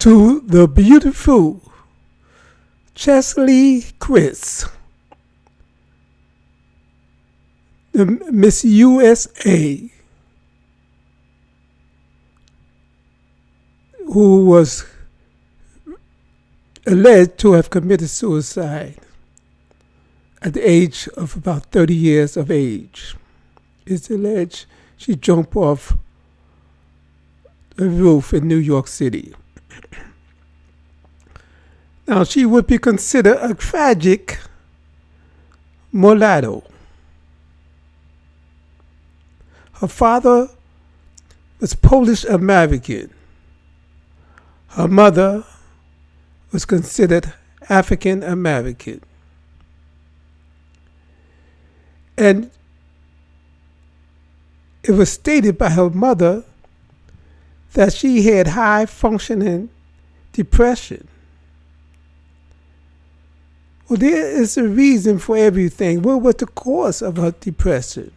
to the beautiful Cheslie Kryst, the Miss USA, who was alleged to have committed suicide at the age of about 30 years of age. It's alleged she jumped off a roof in New York City. Now, she would be considered a tragic mulatto. Her father was Polish American. Her mother was considered African American. And it was stated by her mother that she had high functioning depression. Well, there is a reason for everything. What was the cause of her depression?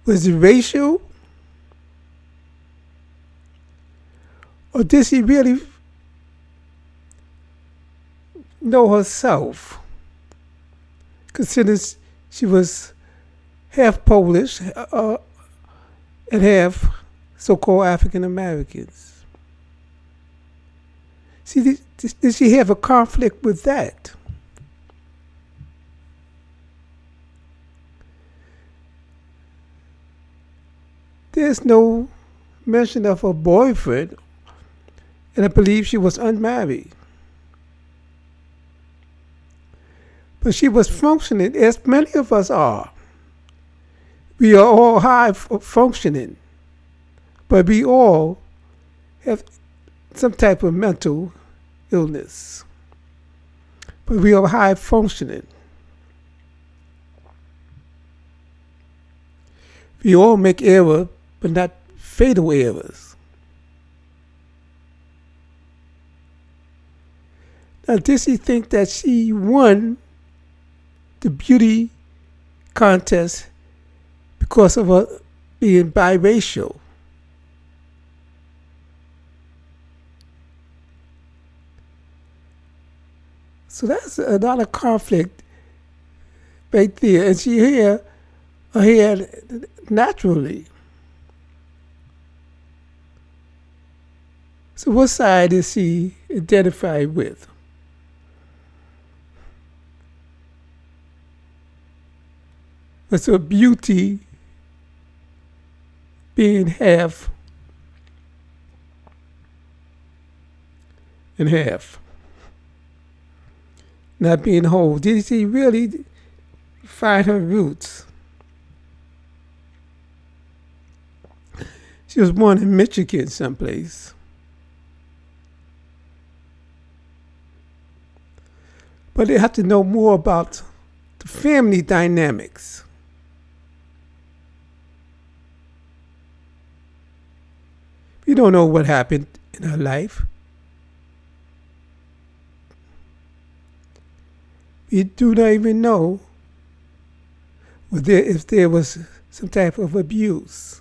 Was it racial? Or did she really know herself, considering she was half Polish and half so-called African Americans? See, did she have a conflict with that? There's no mention of her boyfriend, and I believe she was unmarried. But she was functioning, as many of us are. We are all high functioning, but we all have some type of mental illness. But we are high functioning. We all make errors, but not fatal errors. Now, did she think that she won the beauty contest because of her being biracial? So that's another conflict right there. And she had her hair naturally. So what side is she identified with? Was her beauty being half and half? Not being whole. Did she really find her roots? She was born in Michigan someplace. But they have to know more about the family dynamics. We don't know what happened in her life. We do not even know if there was some type of abuse.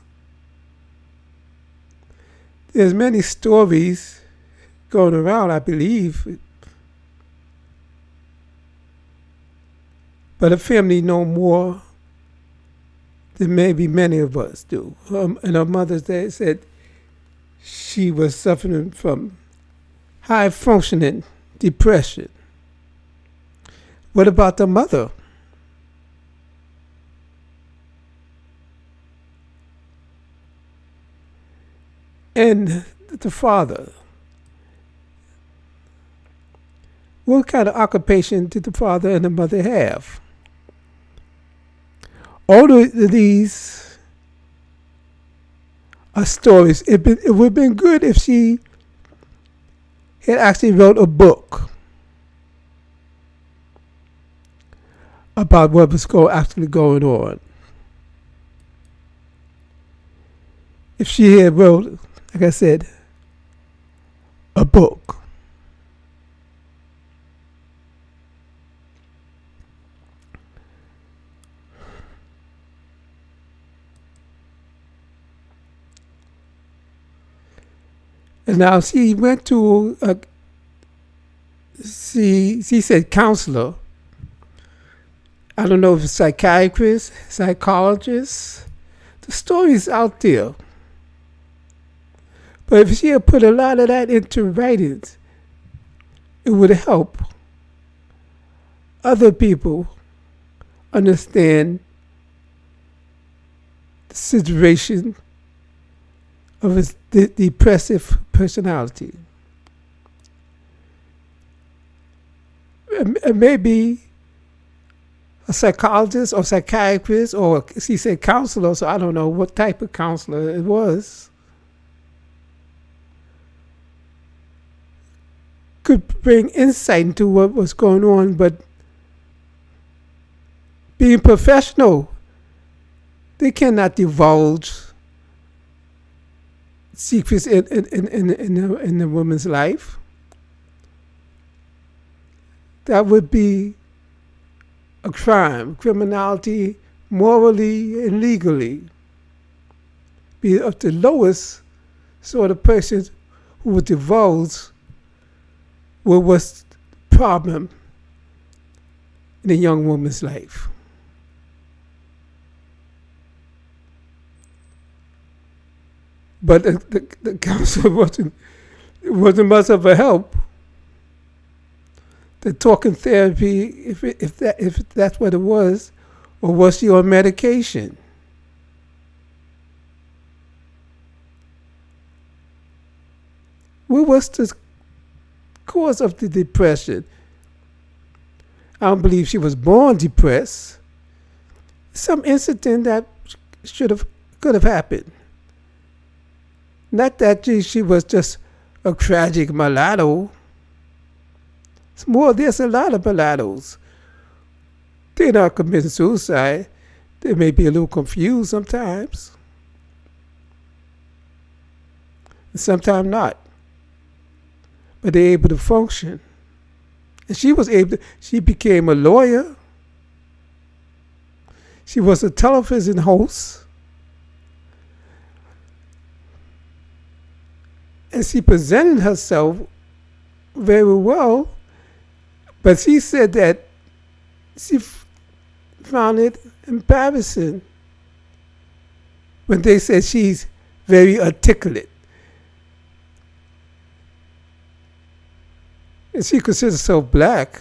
There's many stories going around, I believe. But the family know more than maybe many of us do. And her mother said she was suffering from high functioning depression. What about the mother? And the father? What kind of occupation did the father and the mother have? All of these are stories. It would have been good if she had actually wrote a book about what was actually going on. If she had wrote, like I said, a book. And now she went to she said counselor. I don't know if it's psychiatrist, psychologist. The story's out there. But if she had put a lot of that into writings, it would help other people understand the situation of his depressive personality. Maybe a psychologist or psychiatrist, or she said counselor, so I don't know what type of counselor it was, could bring insight into what was going on. But being professional, they cannot divulge secrets in the woman's life. That would be a crime, criminality, morally and legally. Be of the lowest sort of person who would divulge what was the problem in a young woman's life. But the counselor wasn't much of a help. The talking therapy, if that's what it was, or was she on medication? What was the cause of the depression? I don't believe she was born depressed. Some incident that could have happened. Not that she was just a tragic mulatto. It's more, there's a lot of mulattoes. They're not committing suicide. They may be a little confused sometimes. And sometimes not. But they're able to function. And she became a lawyer. She was a television host. And she presented herself very well. But she said that she found it embarrassing when they said she's very articulate. And she considers herself black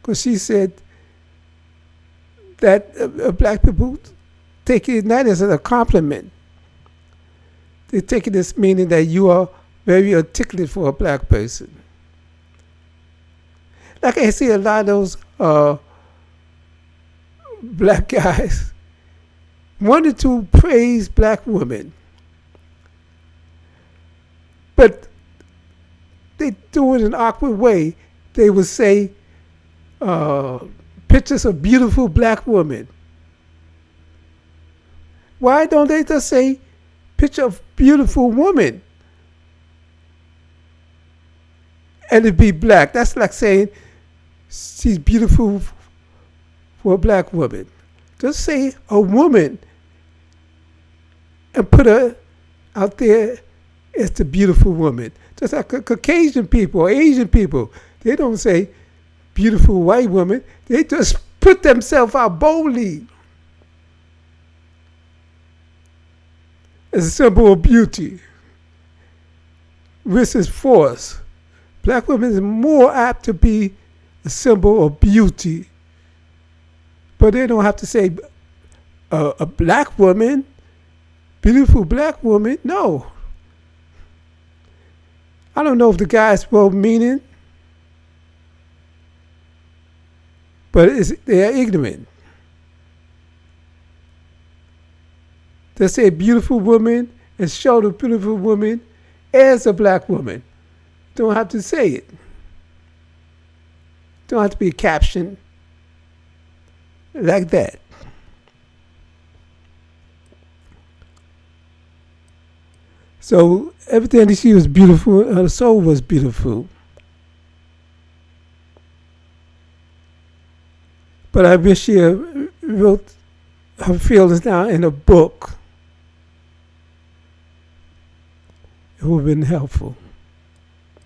because she said that black people take it not as a compliment. They take it as meaning that you are very articulate for a black person. Like I see a lot of those black guys wanted to praise black women, but they do it in an awkward way. They would say pictures of beautiful black women. Why don't they just say picture of beautiful woman and it be black? That's like saying she's beautiful for a black woman. Just say a woman and put her out there as the beautiful woman. Just like Caucasian people or Asian people, they don't say beautiful white woman. They just put themselves out boldly as a symbol of beauty versus force. Black women is more apt to be a symbol of beauty. But they don't have to say a black woman, beautiful black woman. No. I don't know if the guy's well-meaning, but they are ignorant. They say beautiful woman and show the beautiful woman as a black woman. Don't have to say it. Don't have to be a caption like that. So everything that she was beautiful, her soul was beautiful. But I wish she wrote her feelings down in a book. It would have been helpful.